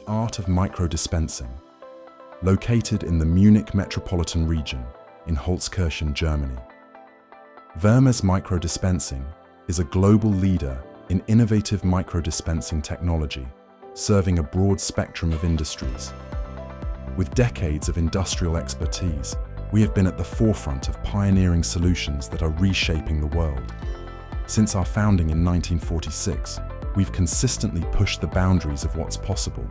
art of micro-dispensing. Located in the Munich metropolitan region in Holzkirchen, Germany. VERMES Microdispensing is a global leader in innovative micro-dispensing technology, serving a broad spectrum of industries. With decades of industrial expertise, we have been at the forefront of pioneering solutions that are reshaping the world. Since our founding in 1946, we've consistently pushed the boundaries of what's possible.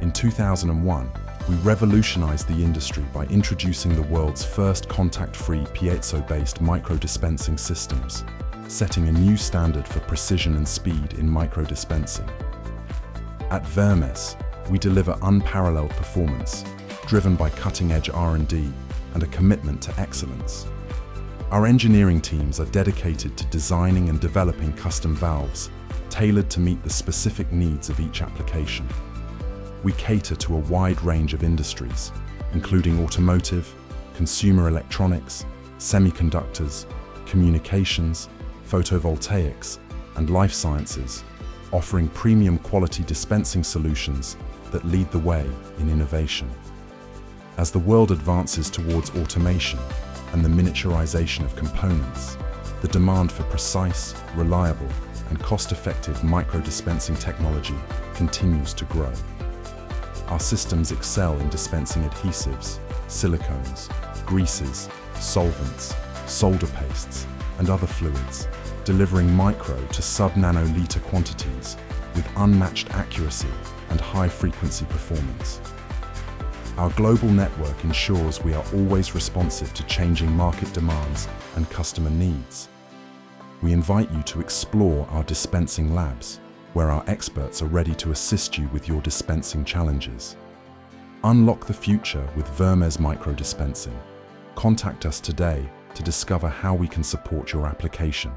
In 2001, we revolutionized the industry by introducing the world's first contact-free piezo-based micro-dispensing systems, setting a new standard for precision and speed in micro-dispensing. At VERMES, we deliver unparalleled performance, driven by cutting-edge R&D and a commitment to excellence. Our engineering teams are dedicated to designing and developing custom valves, tailored to meet the specific needs of each application. We cater to a wide range of industries, including automotive, consumer electronics, semiconductors, communications, photovoltaics, and life sciences, offering premium quality dispensing solutions that lead the way in innovation. As the world advances towards automation and the miniaturization of components, the demand for precise, reliable, and cost-effective micro-dispensing technology continues to grow. Our systems excel in dispensing adhesives, silicones, greases, solvents, solder pastes, and other fluids, delivering micro to sub-nanoliter quantities with unmatched accuracy and high-frequency performance. Our global network ensures we are always responsive to changing market demands and customer needs. We invite you to explore our dispensing labs, where our experts are ready to assist you with your dispensing challenges. Unlock the future with VERMES Microdispensing. Contact us today to discover how we can support your application.